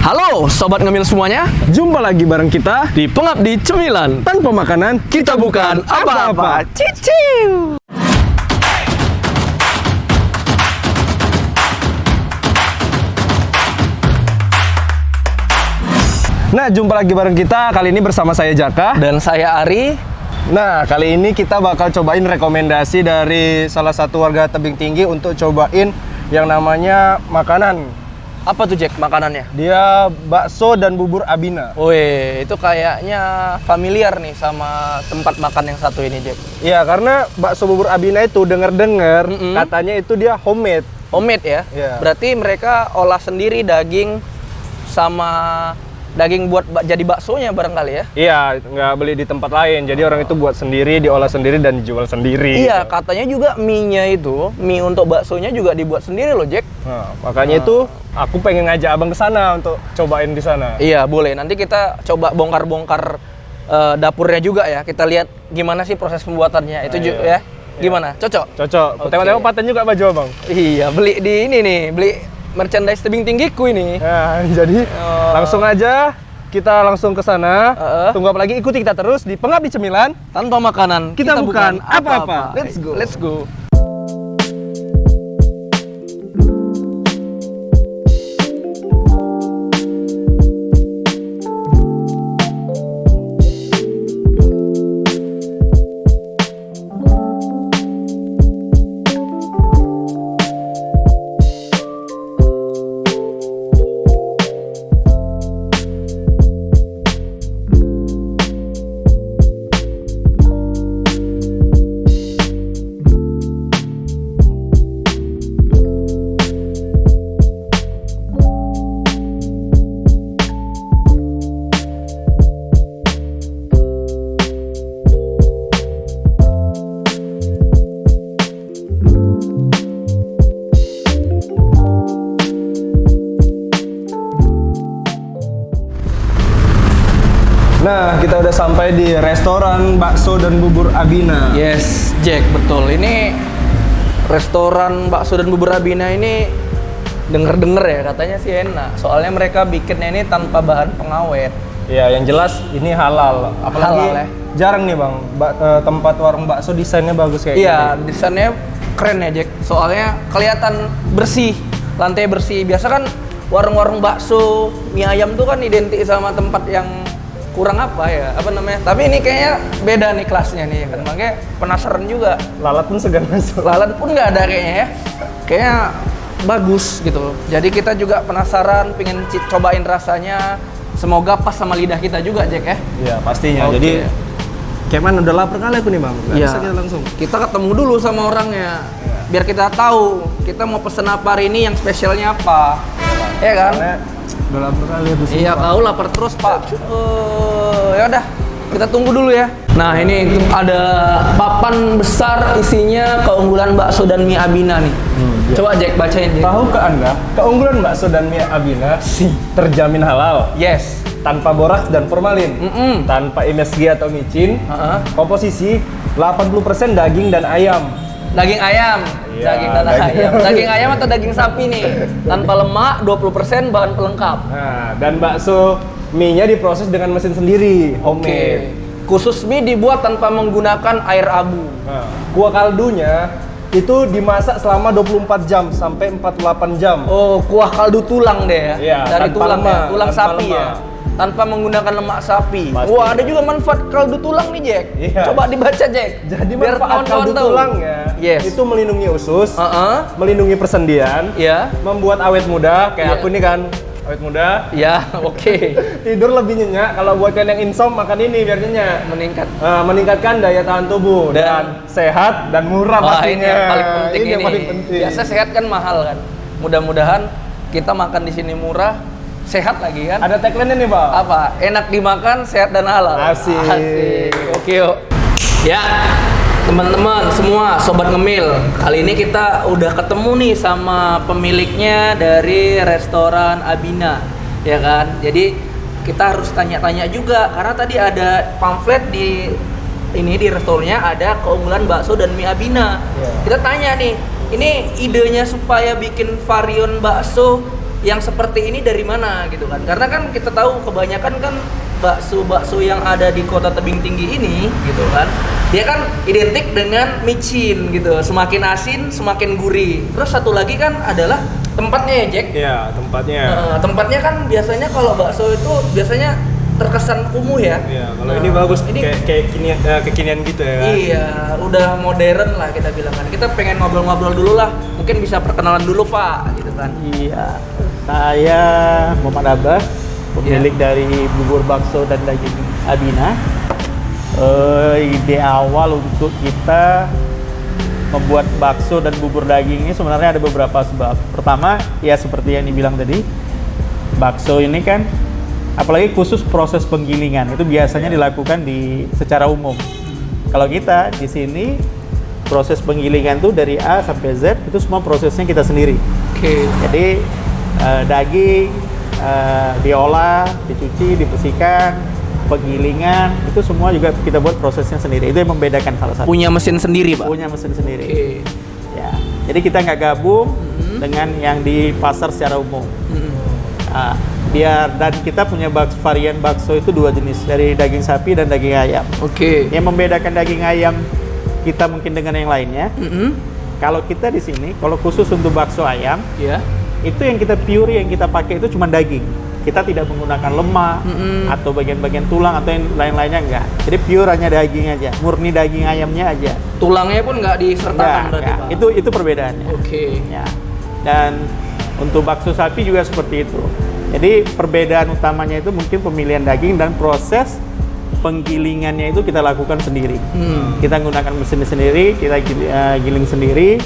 Halo Sobat Ngemil semuanya, Jumpa lagi bareng kita di Pengabdi Cemilan. tanpa makanan Kita bukan apa-apa. Ciciu. Nah, jumpa lagi bareng kita kali ini bersama saya Jaka. Dan saya Ari. Nah, kali ini kita bakal cobain rekomendasi dari salah satu warga Tebing Tinggi untuk cobain yang namanya makanan. Apa tuh Jack makanannya? Dia bakso dan bubur Abina. Wih, itu kayaknya familiar nih sama tempat makan yang satu ini Jack. Iya, karena bakso bubur Abina itu dengar-dengar katanya itu dia homemade. Homemade ya? Iya. Berarti mereka olah sendiri daging sama daging buat jadi baksonya barangkali ya? Iya, nggak beli di tempat lain. Jadi orang itu buat sendiri, diolah sendiri dan dijual sendiri. Iya, gitu. katanya juga mie-nya itu, mie untuk baksonya juga dibuat sendiri loh Jack. Nah, makanya itu aku pengen ngajak abang ke sana untuk cobain di sana. Iya boleh, nanti kita coba bongkar-bongkar dapurnya juga ya. Kita lihat gimana sih proses pembuatannya. Itu juga ya. Gimana? Cocok? Cocok. Oke. Tengok-tengok paten juga baju abang. Iya, beli di ini nih, beli merchandise Tebing Tinggiku ini. Nah, jadi langsung aja kita langsung ke sana. Tunggu apa lagi? Ikuti kita terus di Pengabdi Cemilan. Tanpa makanan Kita bukan apa-apa. Let's go. Let's go. Nah, kita udah sampai di restoran bakso dan bubur Abina. Yes, Jack, betul. Ini restoran bakso dan bubur Abina ini denger-denger ya katanya sih enak. Soalnya mereka bikinnya ini tanpa bahan pengawet. Ya, yang jelas ini halal. Apalagi Halal, ya. jarang nih bang, tempat warung bakso desainnya bagus kayak Iya, gini. desainnya keren ya Jack. Soalnya kelihatan bersih, lantai bersih. Biasa kan warung-warung bakso, mie ayam tuh kan identik sama tempat yang kurang apa ya, apa namanya. Tapi ini kayaknya beda nih kelasnya nih kan. Makanya penasaran juga. Lalat pun segan masuk. Lalat pun nggak ada kayaknya ya. Kayaknya bagus gitu. Jadi kita juga penasaran, pengen cobain rasanya. Semoga pas sama lidah kita juga Jack ya. Iya, pastinya. Oke. Jadi kayak mana udah lapar kali aku nih bang. Nggak Iya. bisa kita langsung. Kita ketemu dulu sama orangnya. Biar kita tahu kita mau pesen apa hari ini, yang spesialnya apa. Iya kan? Karena udah lapar kali aku. Iya, kau lapar terus, Pak. Ya udah, kita tunggu dulu ya. Nah, ini ada papan besar isinya keunggulan bakso dan mie Abina nih. Iya. Coba Jack bacain Jack. Tahu ke Anda, keunggulan bakso dan mie Abina terjamin halal, Yes. tanpa boraks dan formalin, tanpa MSG atau micin, komposisi 80% daging dan ayam. Daging ayam, Iya, daging dan daging. ayam. Daging ayam atau daging sapi nih? Tanpa lemak, 20% bahan pelengkap. Nah, dan bakso mie-nya diproses dengan mesin sendiri, homemade. Khusus mie dibuat tanpa menggunakan air abu. Nah, kuah kaldunya itu dimasak selama 24 jam sampai 48 jam. Oh, kuah kaldu tulang deh ya? Iya, Dari tanpa tulang lemak, ya? Tulang tanpa sapi lemak. ya? Tanpa menggunakan lemak sapi. Pasti. Wah, ada juga manfaat kaldu tulang nih, Jack. Iya. Coba dibaca, Jack. Jadi biar manfaat kawan-kawan kaldu tahu. tulangnya Yes. itu melindungi usus, melindungi persendian, Iya. membuat awet muda kayak Iya. aku nih kan, awet muda. Ya, oke. Tidur lebih nyenyak. Kalau buat kalian yang insom makan ini biar nyenyak. Meningkat. Meningkatkan daya tahan tubuh dan sehat dan murah Wah, pastinya. ini yang paling penting Ini yang paling penting. Biasa sehat kan mahal kan. Mudah-mudahan kita makan di sini murah, sehat lagi kan. Ada tagline nih, Bang. Apa? Enak dimakan, sehat dan halal. Asik. Oke, yuk. Ya, teman-teman semua, sobat ngemil. Kali ini kita udah ketemu nih sama pemiliknya dari restoran Abina, ya kan? Jadi kita harus tanya-tanya juga karena tadi ada pamflet di restorannya ada keunggulan bakso dan mie Abina. Yeah. Kita tanya nih, ini idenya supaya bikin varian bakso yang seperti ini dari mana gitu kan? Karena kan kita tahu kebanyakan kan bakso yang ada di kota tebing tinggi ini gitu kan, dia kan identik dengan micin gitu, semakin asin semakin gurih. Terus satu lagi kan adalah tempatnya ya Jack. Iya, tempatnya. Tempatnya kan biasanya kalau bakso itu biasanya terkesan kumuh ya. Iya, kalau ini bagus, ini kayak kekinian gitu ya. Iya, udah modern lah kita bilang kan. Kita pengen ngobrol-ngobrol dulu lah. Mungkin bisa perkenalan dulu Pak, gitu kan. Iya, saya Muhammad Abbas, pemilik dari bubur bakso dan daging Abina. Ide awal untuk kita membuat bakso dan bubur daging ini sebenarnya ada beberapa sebab. Pertama, ya seperti yang dibilang tadi, bakso ini kan apalagi khusus proses penggilingan itu biasanya dilakukan secara umum. Kalau kita di sini proses penggilingan tuh dari A sampai Z itu semua prosesnya kita sendiri. Oke. Jadi daging diolah, dicuci, dibersihkan, penggilingan itu semua juga kita buat prosesnya sendiri. Itu yang membedakan salah satu. Punya mesin sendiri Pak? Punya mesin sendiri. Oke. Ya. Jadi kita nggak gabung dengan yang di pasar secara umum. Dan kita punya varian bakso itu 2 jenis, dari daging sapi dan daging ayam. Oke. Yang membedakan daging ayam kita mungkin dengan yang lainnya, kalau kita di sini, kalau khusus untuk bakso ayam, Ya. itu yang kita pure, yang kita pakai itu cuma daging. Kita tidak menggunakan lemak atau bagian-bagian tulang atau yang lain-lainnya, enggak. Jadi pure hanya daging aja, murni daging ayamnya aja. Tulangnya pun nggak disertakan berarti Pak? Itu perbedaannya. Oke. Ya. Dan untuk bakso sapi juga seperti itu. Jadi perbedaan utamanya itu mungkin pemilihan daging dan proses penggilingannya itu kita lakukan sendiri. Kita gunakan mesin sendiri, kita giling sendiri,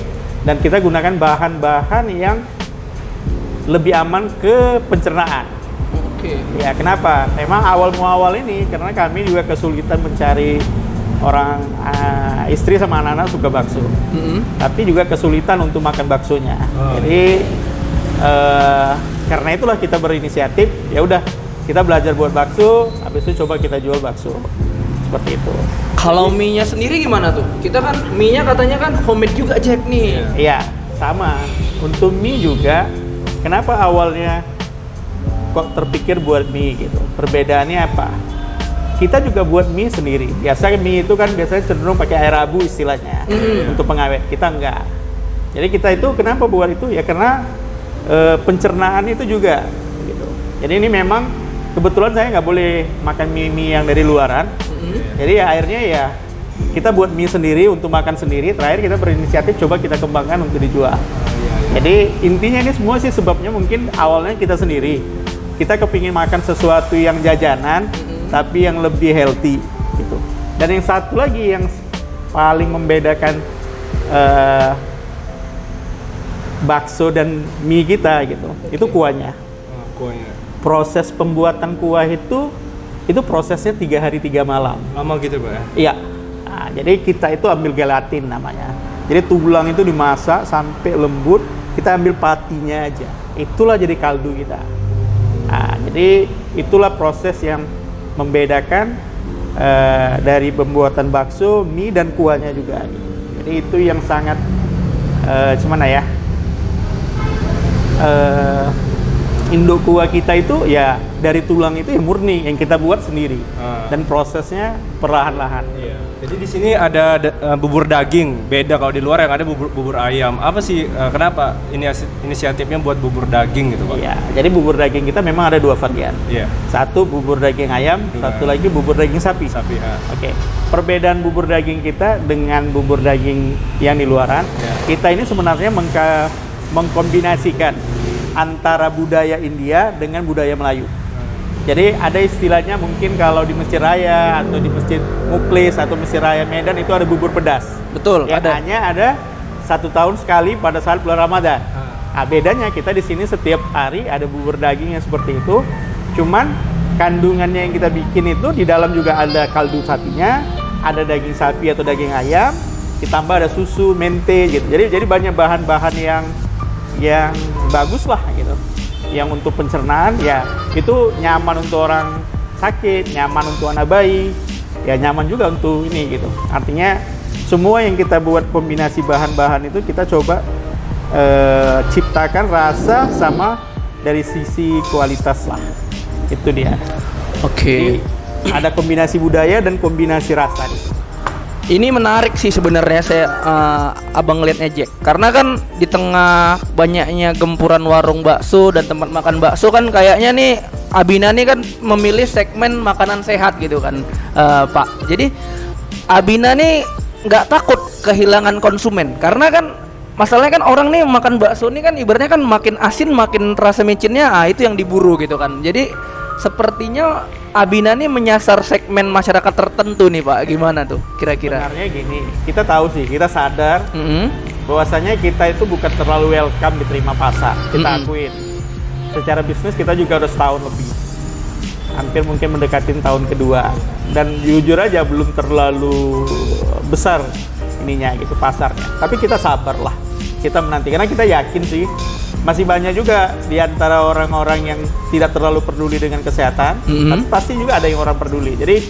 dan kita gunakan bahan-bahan yang lebih aman ke pencernaan. Oke. Ya, kenapa? Memang awal muawal ini karena kami juga kesulitan mencari orang istri sama anak-anak suka bakso, tapi juga kesulitan untuk makan baksonya. Jadi karena itulah kita berinisiatif, ya udah kita belajar buat bakso, habis itu coba kita jual bakso. Seperti itu. Kalau mie-nya sendiri gimana tuh? Kita kan mie-nya katanya kan homemade juga Jack nih. Iya, sama. Untuk mie juga, kenapa awalnya kok terpikir buat mie gitu? Perbedaannya apa? Kita juga buat mie sendiri. Biasanya mie itu kan biasanya cenderung pakai air abu istilahnya untuk pengawet. Kita enggak. Jadi kita itu kenapa buat itu? Ya karena pencernaan itu juga gitu. Jadi ini memang kebetulan saya nggak boleh makan mie yang dari luaran. Jadi ya akhirnya ya kita buat mie sendiri untuk makan sendiri. Terakhir kita berinisiatif coba kita kembangkan untuk dijual. Jadi intinya ini semua sih sebabnya mungkin awalnya kita sendiri. Kita kepingin makan sesuatu yang jajanan tapi yang lebih healthy gitu. Dan yang satu lagi yang paling membedakan bakso dan mie kita gitu, itu kuahnya. Kuahnya. Proses pembuatan kuah itu prosesnya 3 hari 3 malam. Lama gitu Pak ya? Iya. Nah, jadi kita itu ambil gelatin namanya. Jadi tulang itu dimasak sampai lembut, kita ambil patinya aja. Itulah jadi kaldu kita. Nah, jadi itulah proses yang membedakan dari pembuatan bakso, mie dan kuahnya juga. Jadi itu yang sangat gimana ya? Induk kuah kita itu ya dari tulang itu ya murni yang kita buat sendiri dan prosesnya perlahan-lahan. Iya. Jadi di sini ada bubur daging, beda kalau di luar yang ada bubur ayam. Apa sih kenapa inisiatifnya buat bubur daging gitu Pak? Iya. Jadi bubur daging kita memang ada 2 varian. Iya. Satu bubur daging ayam, satu lagi bubur daging sapi. Sapi. Oke. Perbedaan bubur daging kita dengan bubur daging yang di luaran, kita ini sebenarnya mengkombinasikan antara budaya India dengan budaya Melayu. Jadi ada istilahnya mungkin kalau di Masjid Raya atau di Masjid Muklis atau Masjid Raya Medan itu ada bubur pedas. Betul, yang ada. hanya ada 1 tahun sekali pada saat bulan Ramadan. Nah, bedanya kita di sini setiap hari ada bubur daging yang seperti itu. Cuman kandungannya yang kita bikin itu di dalam juga ada kaldu sapinya, ada daging sapi atau daging ayam, ditambah ada susu, mente gitu. Jadi banyak bahan-bahan yang bagus lah gitu. Yang untuk pencernaan ya itu nyaman untuk orang sakit, nyaman untuk anak bayi, ya nyaman juga untuk ini gitu. Artinya semua yang kita buat kombinasi bahan-bahan itu kita coba ciptakan rasa sama dari sisi kualitas lah. Itu dia. Oke. Jadi, ada kombinasi budaya dan kombinasi rasa nih. Ini menarik sih sebenarnya saya abang ngeliatnya Jack, karena kan di tengah banyaknya gempuran warung bakso dan tempat makan bakso kan kayaknya nih Abina nih kan memilih segmen makanan sehat gitu kan, Pak. Jadi Abina nih nggak takut kehilangan konsumen, karena kan masalahnya kan orang nih makan bakso nih kan ibaratnya kan makin asin makin rasa micinnya, itu yang diburu gitu kan. Jadi sepertinya Abina nih menyasar segmen masyarakat tertentu nih Pak, gimana tuh kira-kira? Sebenarnya gini, kita tahu sih, kita sadar bahwasanya kita itu bukan terlalu welcome diterima pasar, kita akuin. Secara bisnis kita juga udah setahun lebih, hampir mungkin mendekatin tahun kedua, dan jujur aja belum terlalu besar ininya gitu pasarnya. Tapi kita sabar lah, kita menanti, karena kita yakin sih masih banyak juga di antara orang-orang yang tidak terlalu peduli dengan kesehatan, tapi pasti juga ada yang orang peduli. Jadi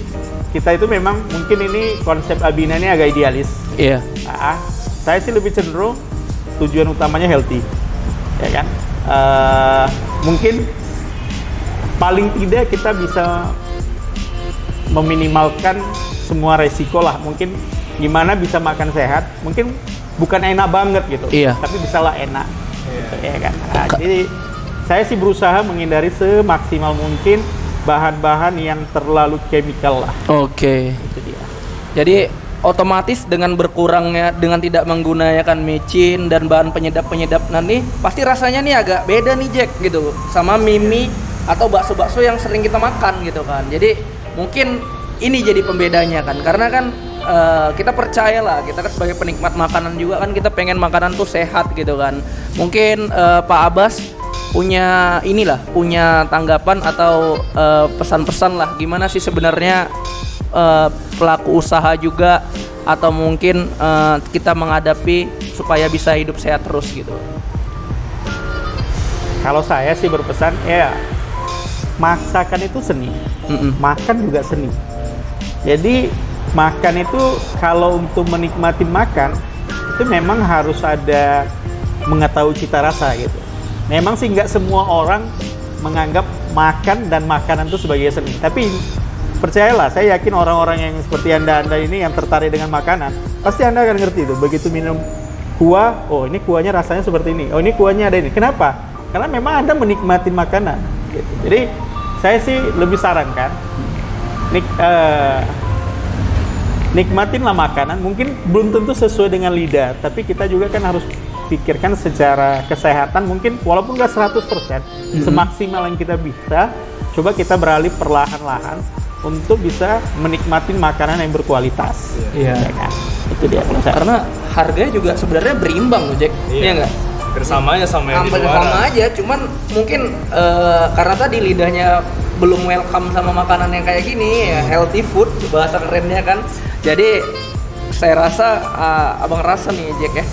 kita itu memang mungkin ini konsep Abina ini agak idealis. Iya. Saya sih lebih cenderung tujuan utamanya healthy, ya kan? Mungkin paling tidak kita bisa meminimalkan semua resiko lah. Mungkin gimana bisa makan sehat, mungkin bukan enak banget gitu, tapi bisalah enak. Gitu, ya kan? Jadi saya sih berusaha menghindari semaksimal mungkin bahan-bahan yang terlalu chemical lah. Oke. Itu dia. Jadi otomatis dengan berkurangnya, dengan tidak menggunakan micin dan bahan penyedap-penyedap nanti pasti rasanya nih agak beda nih Jack gitu sama mie atau bakso-bakso yang sering kita makan gitu kan. Jadi mungkin ini jadi pembedanya kan, karena kan kita percaya lah, kita kan sebagai penikmat makanan juga kan kita pengen makanan tuh sehat gitu kan. Mungkin Pak Abbas punya punya tanggapan atau pesan-pesan lah gimana sih sebenarnya pelaku usaha juga, atau mungkin kita menghadapi supaya bisa hidup sehat terus gitu. Kalau saya sih berpesan ya, masakan itu seni, makan juga seni. Jadi makan itu kalau untuk menikmati makan itu memang harus ada mengetahui cita rasa gitu. Memang sih nggak semua orang menganggap makan dan makanan itu sebagai seni. Tapi percayalah, saya yakin orang-orang yang seperti anda ini yang tertarik dengan makanan, pasti anda akan ngerti itu. Begitu minum kuah, oh ini kuahnya rasanya seperti ini, oh ini kuahnya ada ini. Kenapa? Karena memang anda menikmati makanan. Gitu. Jadi saya sih lebih sarankan nikmatinlah makanan, mungkin belum tentu sesuai dengan lidah, tapi kita juga kan harus pikirkan secara kesehatan, mungkin walaupun nggak 100%, semaksimal yang kita bisa, coba kita beralih perlahan-lahan untuk bisa menikmati makanan yang berkualitas. Iya. Ya kan? Itu dia kalau saya. Karena harganya juga sebenarnya berimbang loh Jack, iya nggak? Bersamanya sama yang di luar. Sama aja, cuman mungkin karena tadi lidahnya belum welcome sama makanan yang kayak gini ya, healthy food bahasa kerennya kan. Jadi saya rasa abang rasa nih Jack ya,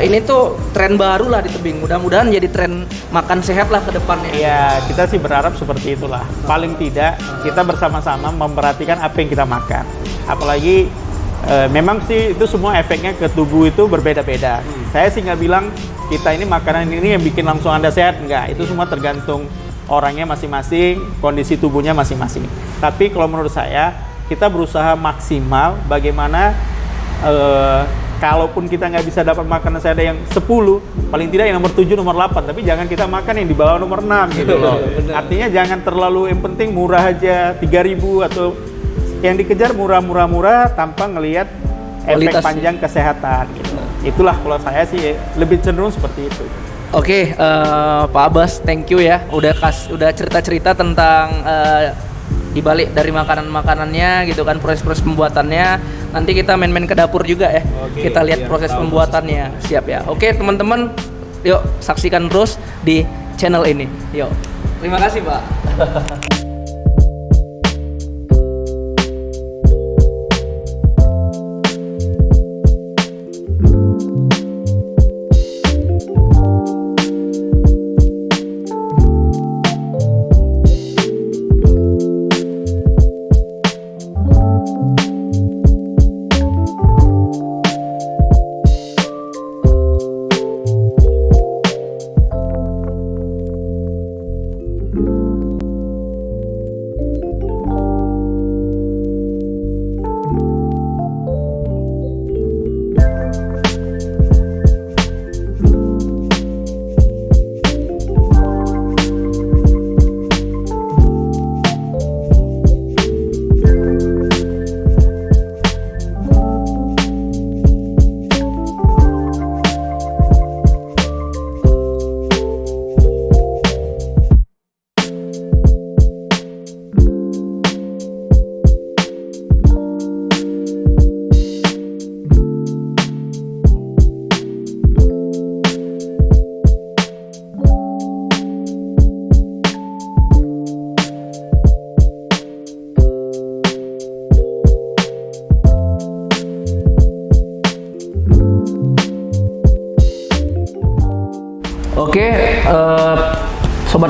ini tuh tren baru lah di tebing. Mudah-mudahan jadi tren makan sehat lah ke depannya. Ya kita sih berharap seperti itulah. Paling tidak kita bersama-sama memperhatikan apa yang kita makan. Apalagi memang sih itu semua efeknya ke tubuh itu berbeda-beda. Saya sih nggak bilang kita ini makanan ini yang bikin langsung anda sehat, enggak. Itu semua tergantung orangnya masing-masing, kondisi tubuhnya masing-masing. Tapi kalau menurut saya, kita berusaha maksimal bagaimana kalaupun kita nggak bisa dapat makanan sehat yang 10, paling tidak yang nomor 7, nomor 8, tapi jangan kita makan yang di bawah nomor 6 gitu loh. Artinya jangan terlalu, yang penting murah aja, 3.000 atau yang dikejar murah-murah tanpa ngelihat efek panjang kesehatan gitu. Itulah kalau saya sih lebih cenderung seperti itu. Oke, Pak Abbas, thank you ya, udah cerita-cerita tentang dibalik dari makanan-makanannya gitu kan, proses-proses pembuatannya. Nanti kita main-main ke dapur juga ya. Oke, kita lihat proses pembuatannya. Siap ya. Oke teman-teman, yuk saksikan terus di channel ini. Yuk. Terima kasih Pak.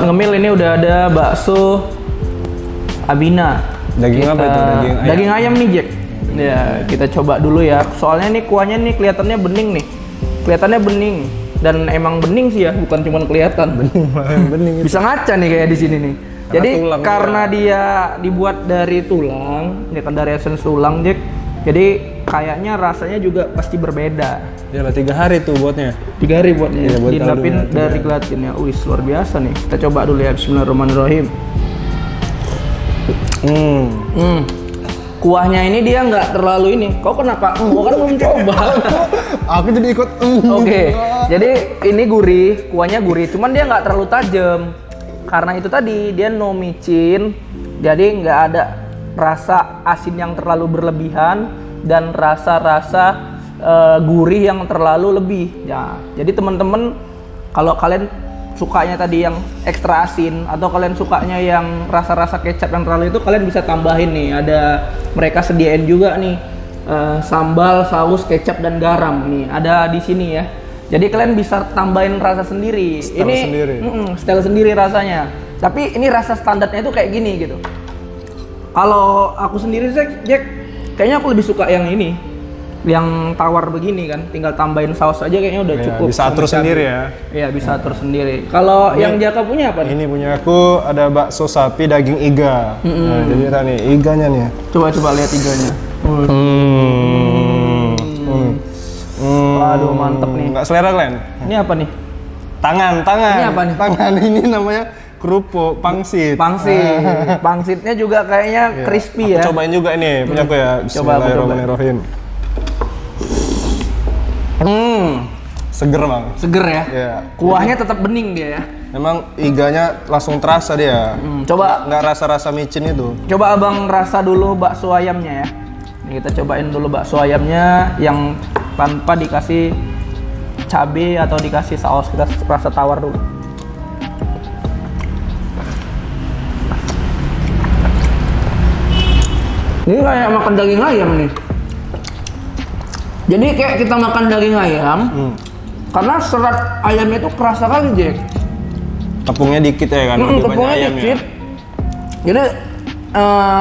Ngemil ini udah ada bakso Abina. Daging apa itu? Daging ayam nih, Jack. Ya, kita coba dulu ya. Soalnya nih kuahnya nih kelihatannya bening nih. Kelihatannya bening dan emang bening sih ya, bukan cuma kelihatan. Bening. Bisa ngaca nih kayak di sini nih. Jadi tulang karena dia dibuat dari tulang, ya kan dari essence tulang, Jack. Jadi kayaknya rasanya juga pasti berbeda. Ya lah 3 hari tuh buatnya. 3 hari buatnya. Iya, buat Dilapin kaldunya, dari 3 gelatin ya. Wih, luar biasa nih. Kita coba dulu ya. Bismillahirrahmanirrahim. Kuahnya ini dia nggak terlalu ini. Kau kenapa? Kau kan belum coba. Aku jadi ikut. Oke. Jadi ini gurih, kuahnya gurih. Cuman dia nggak terlalu tajam. Karena itu tadi dia no micin. Jadi nggak ada rasa asin yang terlalu berlebihan dan rasa-rasa gurih yang terlalu lebih. Ya. Jadi teman-teman kalau kalian sukanya tadi yang ekstra asin atau kalian sukanya yang rasa-rasa kecap yang terlalu itu, kalian bisa tambahin nih, ada mereka sediain juga nih sambal, saus, kecap dan garam nih ada di sini ya. Jadi kalian bisa tambahin rasa sendiri. Style sendiri rasanya. Tapi ini rasa standarnya itu kayak gini gitu. Kalau aku sendiri sih, Jack, kayaknya aku lebih suka yang ini. Yang tawar begini kan, tinggal tambahin saus aja kayaknya udah cukup. Bisa atur sendiri ya. Iya, bisa atur sendiri. Kalau yang Jaka punya apa nih? Ini punya aku ada bakso sapi daging iga. Nah, jadi nih iganya nih. Coba lihat iganya. Waduh, mantep nih. Nggak selera kalian? Ini apa nih? Tangan. Ini apa nih? Tangan ini namanya kerupuk pangsit. Pangsitnya juga kayaknya crispy ya. Cobain juga ini punya aku ya. Coba. Bismillahirrahmanirrahim. Seger bang. Seger ya. Iya. Kuahnya tetap bening dia ya. Memang iganya langsung terasa dia. Coba nggak rasa-rasa micin itu. Coba abang rasa dulu bakso ayamnya ya. Nih, kita cobain dulu bakso ayamnya yang tanpa dikasih cabai atau dikasih saus. Kita rasa tawar dulu. Ini kayak makan daging ayam nih. Jadi kayak kita makan daging ayam, karena serat ayamnya itu kerasa kali, Jack. Tepungnya dikit ya kan? Lebih banyak Tepungnya ayam dikit. ya? Jadi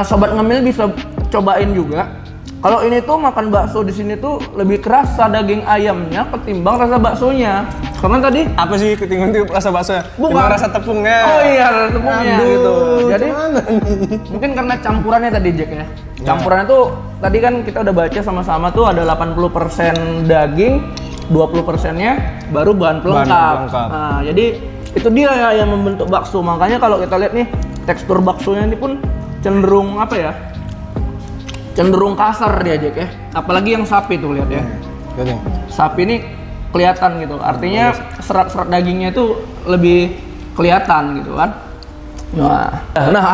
sobat ngemil bisa cobain juga. Kalau ini tuh makan bakso di sini tuh lebih kerasa daging ayamnya ketimbang rasa baksonya. Karena tadi Apa sih ketinggalan itu rasa bakso? Bukan. Cuma rasa tepungnya. oh iya rasa tepungnya Aduh, gitu. Jadi gimana nih? mungkin karena campurannya tadi, Jack ya. Campurannya tuh tadi kan kita udah baca sama-sama tuh ada 80% daging, 20%-nya baru bahan pelengkap. Nah, jadi itu dia ya yang membentuk bakso. Makanya kalau kita lihat nih tekstur baksonya ini pun cenderung apa ya? Cenderung kasar dia, Jack ya. Apalagi yang sapi tuh lihat ya. Sapi ini kelihatan gitu. Artinya serat-serat dagingnya itu lebih kelihatan gitu kan. Nah,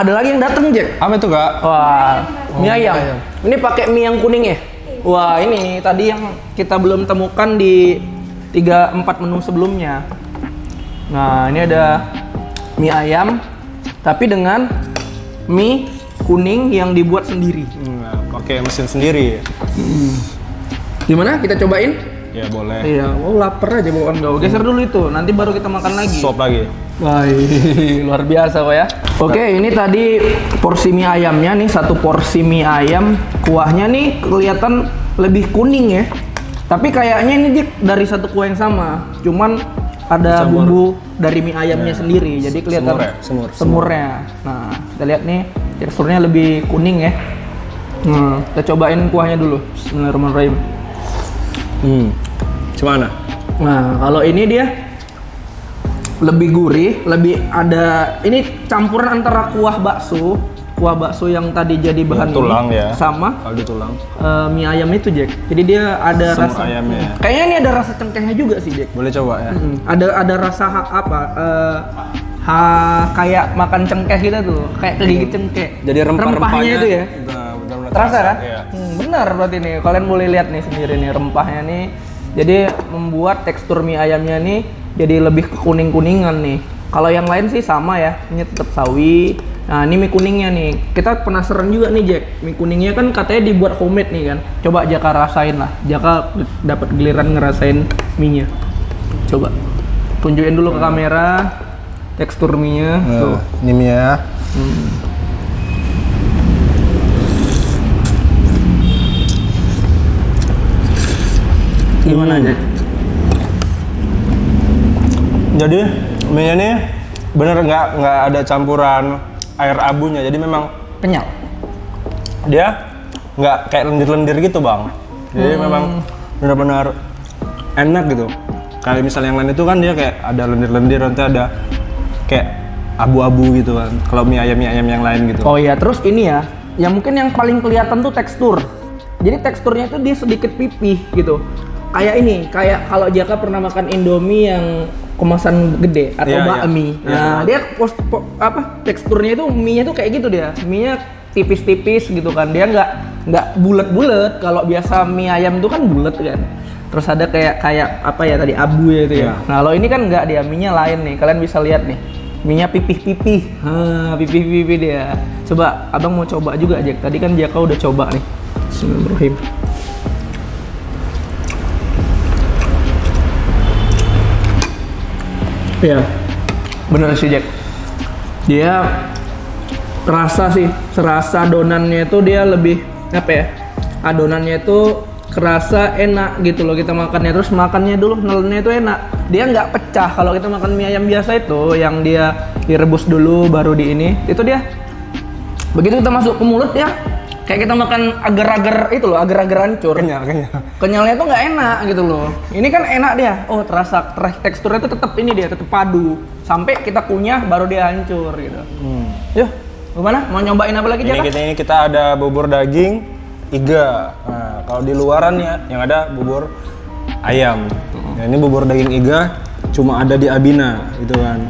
ada lagi yang datang, Jack. Apa itu kak? Wah, mie ayam. Ini pakai mie yang kuning ya? Wah, ini tadi yang kita belum temukan di 3-4 menu sebelumnya. Nah, ini ada mie ayam tapi dengan mie kuning yang dibuat sendiri. Pakai mesin sendiri. Gimana? Kita cobain? Ya boleh. Iya, lapar aja bawaan kau. Geser dulu itu, nanti baru kita makan lagi. Sop lagi. Wah, luar biasa kok ya. Oke, ini tadi porsi mie ayamnya nih, satu porsi mie ayam. Kuahnya nih kelihatan lebih kuning ya. Tapi kayaknya ini Dik, dari satu kuah yang sama. Cuman ada bumbu dari mie ayamnya sendiri. Jadi kelihatan semurnya. Nah, kita lihat nih teksturnya lebih kuning ya. Kita cobain kuahnya dulu. Bismillahirrahmanirrahim. Gimana? Nah, kalau ini dia lebih gurih, lebih ada ini campuran antara kuah bakso yang tadi jadi bahan tulang ini, ya. sama Kaldu tulang. mie ayam itu, Jack. Jadi dia ada Semur rasa ayamnya. Kayaknya ini ada rasa cengkehnya juga sih, Jack. Boleh coba ya. Ada rasa kayak makan cengkeh kita tuh, kayak kegigit cengkeh. Jadi rempahnya itu ya. Benar-benar Terasa kan? Iya. Benar berarti nih. Kalian boleh lihat nih sendiri nih rempahnya nih. Jadi membuat tekstur mie ayamnya nih jadi lebih kuning-kuningan nih. Kalau yang lain sih sama ya, ini tetap sawi. Nah, ini mie kuningnya nih. Kita penasaran juga nih, Jack. Mie kuningnya kan katanya dibuat homemade nih kan. Coba Jaka rasain lah. Jaka dapat giliran ngerasain mie-nya. Coba. Tunjukin dulu ke kamera. tekstur mie-nya. Tuh. Ini mie ya. Gimana aja? Jadi mie-nya nih bener nggak ada campuran air abunya. Jadi memang Kenyal. dia nggak kayak lendir-lendir gitu bang. Jadi memang benar-benar enak gitu. Kayak misalnya yang lain itu kan dia kayak ada lendir-lendir, nanti ada kayak abu-abu gitu kan. Kalau mie ayam yang lain gitu. Oh iya, terus ini ya, yang mungkin yang paling kelihatan tuh tekstur. Jadi teksturnya itu dia sedikit pipih gitu. Kayak ini, kayak kalau Jaka pernah makan Indomie yang kemasan gede atau Iya, bakmi. iya. Nah, dia teksturnya itu mie-nya tuh kayak gitu dia. Mie-nya tipis-tipis gitu kan. Dia nggak bulat-bulat. Kalau biasa mie ayam itu kan bulat kan. Terus ada kayak apa ya tadi, abu ya itu ya. Iya. Nah, kalau ini kan nggak, dia mie-nya lain nih. Kalian bisa lihat nih. Mie-nya pipih-pipih. Pipih-pipih dia. Coba Abang mau coba juga, Jack. Tadi kan Jaka udah coba nih. Bismillahirrahmanirrahim. Ya, bener sih Jack. Dia serasa adonannya itu dia lebih apa ya? Adonannya itu kerasa enak gitu loh kita makannya. Terus makannya dulu nelennya itu enak. Dia nggak pecah. Kalau kita makan mie ayam biasa itu yang dia direbus dulu baru di ini, itu dia begitu kita masuk ke mulut ya kayak kita makan agar-agar itu loh, agar-agar hancur. Kenyal. Kenyalnya tuh nggak enak gitu loh. Ini kan enak dia. Oh, terasa teksturnya tuh tetap ini dia, tetap padu. Sampai kita kunyah baru dia hancur gitu. Yuk, gimana? Mau nyobain apa lagi, Jaka? Ini kita ada bubur daging iga. Nah, kalau di luaran ya yang ada bubur ayam. Nah, ini bubur daging iga cuma ada di Abina gitu kan.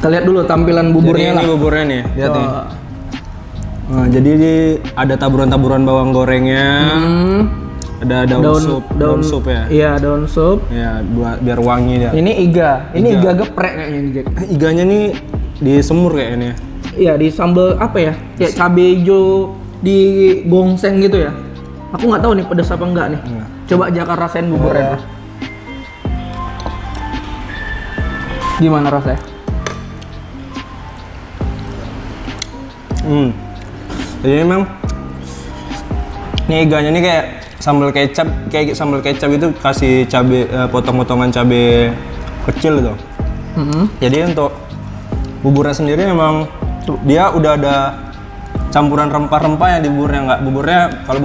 Kita lihat dulu tampilan buburnya. Jadi ini lah. buburnya nih, lihat nih. Oh. Nah, jadi ada taburan-taburan bawang gorengnya. Ada daun sup ya. Iya, daun sup. Ya, biar wangi dia. Ini iga. Ini iga geprek kayaknya ini, Jack. Iganya nih disemur kayaknya. Iya, di sambal apa ya? Kayak cabai hijau di gongseng gitu ya. Aku nggak tahu nih pedas apa enggak nih. Coba Jaka rasain buburnya. Gimana rasanya? Jadi memang ini iganya nih kayak sambal kecap gitu, kasih cabai potong-potongan cabai kecil gitu. Jadi untuk buburnya sendiri memang dia udah ada campuran rempah-rempah yang di buburnya. Kalau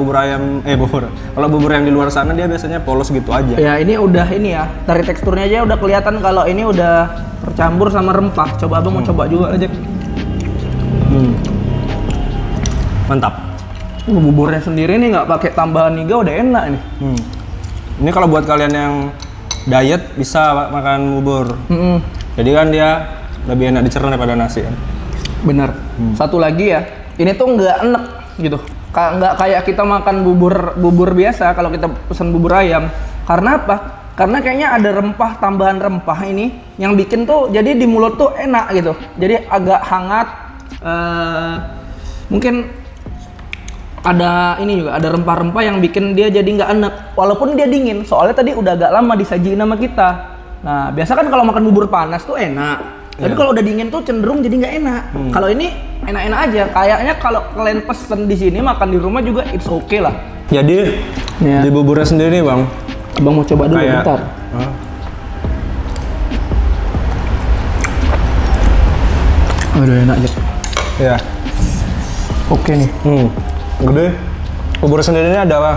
bubur yang di luar sana dia biasanya polos gitu aja. Ya ini udah ini ya, dari teksturnya aja udah kelihatan kalau ini udah tercampur sama rempah. Coba Abang mau coba juga aja. Mantap. Buburnya sendiri nih nggak pakai tambahan iga udah enak nih. Ini kalau buat kalian yang diet bisa makan bubur. Jadi kan dia lebih enak dicerna daripada nasi kan. Bener. Satu lagi ya, ini tuh nggak enek gitu. Nggak kayak kita makan bubur biasa kalau kita pesan bubur ayam. Karena apa? Karena kayaknya ada rempah, tambahan rempah ini yang bikin tuh jadi di mulut tuh enak gitu. Jadi agak hangat. Mungkin ada ini juga, ada rempah-rempah yang bikin dia jadi nggak enak walaupun dia dingin, soalnya tadi udah agak lama disajiin sama kita. Nah biasa kan kalau makan bubur panas tuh enak, tapi kalau udah dingin tuh cenderung jadi nggak enak. Kalau ini enak-enak aja, kayaknya kalau kalian pesen di sini makan di rumah juga it's okay lah. Jadi di buburnya sendiri bang, Abang mau coba dulu bentar. Aduh enak aja. Ya. Oke nih. Gede. Bubur sendiri ini ada apa?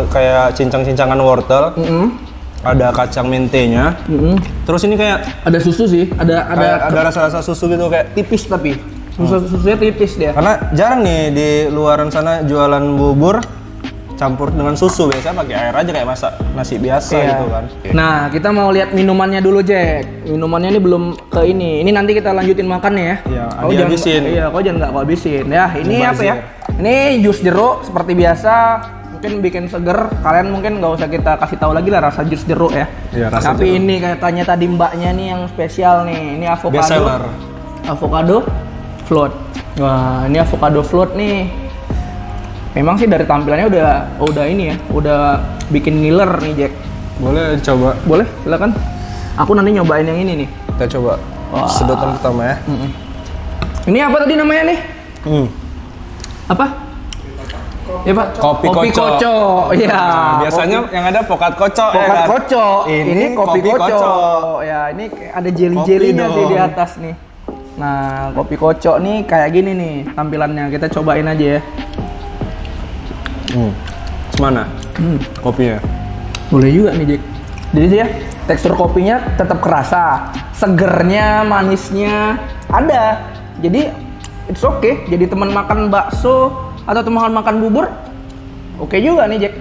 Kayak cincang-cincangan wortel. Ada kacang mentenya. Terus ini kayak ada susu sih, ada rasa-rasa susu gitu kayak tipis tapi susunya tipis dia. karena jarang nih di luaran sana jualan bubur campur dengan susu, biasanya pakai air aja kayak masak nasi biasa gitu kan. Nah, kita mau lihat minumannya dulu, Jack. Minumannya ini belum ke ini. Ini nanti kita lanjutin makannya ya. Iya, Kau dihabisin. Kau jangan nggak kau habisin. Ya, ini Mubazir. apa ya? Ini jus jeruk seperti biasa. Mungkin bikin seger. Kalian mungkin nggak usah kita kasih tahu lagi lah rasa jus jeruk ya. Iya, rasa Tapi jeruk. ini katanya tadi mbaknya nih yang spesial nih. Ini avocado. Bestseller. Avocado float. Wah, ini avocado float nih. Memang sih dari tampilannya udah ini ya, udah bikin ngiler nih Jack. Boleh coba. Boleh, silakan. Aku nanti nyobain yang ini nih. Kita coba. Sedotan pertama ya. Ini apa tadi namanya nih? Apa? Ya Pak. Kopi koco. Iya. Nah, biasanya yang ada pokat koco. Pokat koco. Ini kopi kopi koco. koco. Ya, ini ada jelly-jellynya Kopi sih di dong. atas nih. Nah, kopi koco nih kayak gini nih tampilannya. Kita cobain aja ya. Semana? Kopinya. Boleh juga nih, Jack. Jadi ya, tekstur kopinya tetap kerasa. Segernya, manisnya ada. Jadi it's okay. Jadi teman makan bakso atau teman makan bubur, oke juga nih, Jack.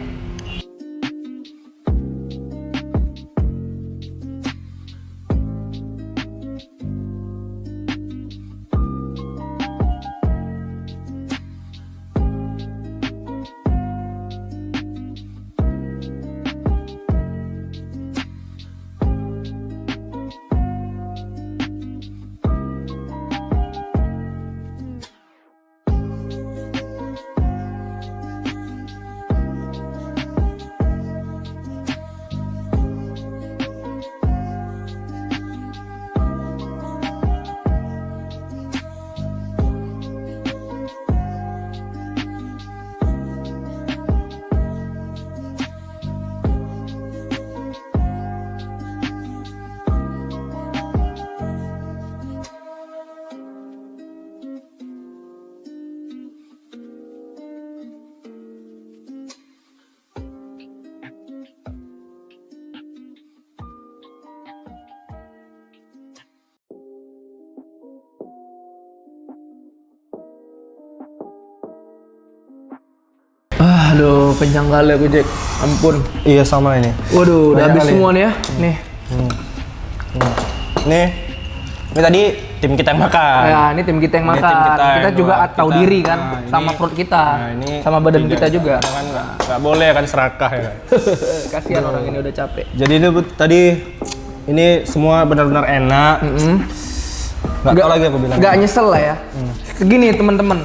Aduh, kenyang kali aku, Jack. Ampun. Iya sama ini. Waduh, udah Banyak habis kali. semua nih ya. Nih. Nih, ini tadi tim kita yang makan. Ya, ini tim kita yang Ini makan. tim Kita, yang juga doa. tahu Kita- diri kan, Nah, sama ini- perut kita, Nah, ini sama badan tidak- kita juga. Kita kan nggak boleh kan serakah ya. Kasihan orang ini udah capek. Jadi ini tadi ini semua benar-benar enak. Nggak tahu lagi aku bilang. Nggak nyesel lah ya. Gini teman-teman,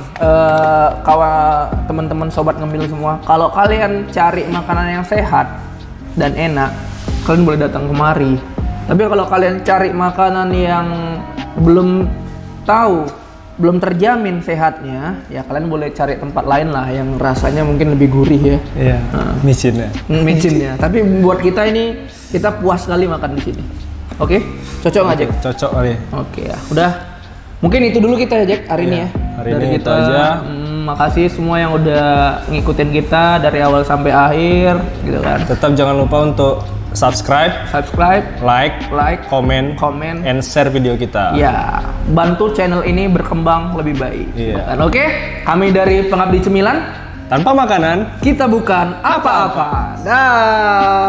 kawan teman-teman sobat ngemil semua, kalau kalian cari makanan yang sehat dan enak, kalian boleh datang kemari. Tapi kalau kalian cari makanan yang belum tahu, belum terjamin sehatnya, ya kalian boleh cari tempat lain lah yang rasanya mungkin lebih gurih ya. Iya. Micin ya. Micinnya. Tapi buat kita ini, kita puas sekali makan di sini. Oke, cocok nggak Jack? Cocok kali. Oke ya, udah. Mungkin itu dulu kita ya Jack hari ini ya. hari ini itu aja. Makasih semua yang udah ngikutin kita dari awal sampai akhir, gitu kan. Tetap jangan lupa untuk subscribe, like, komen, and share video kita. Ya, bantu channel ini berkembang lebih baik. Iya. Dan oke, kami dari Pengabdi Cemilan, Tanpa makanan, kita bukan apa-apa. Dah.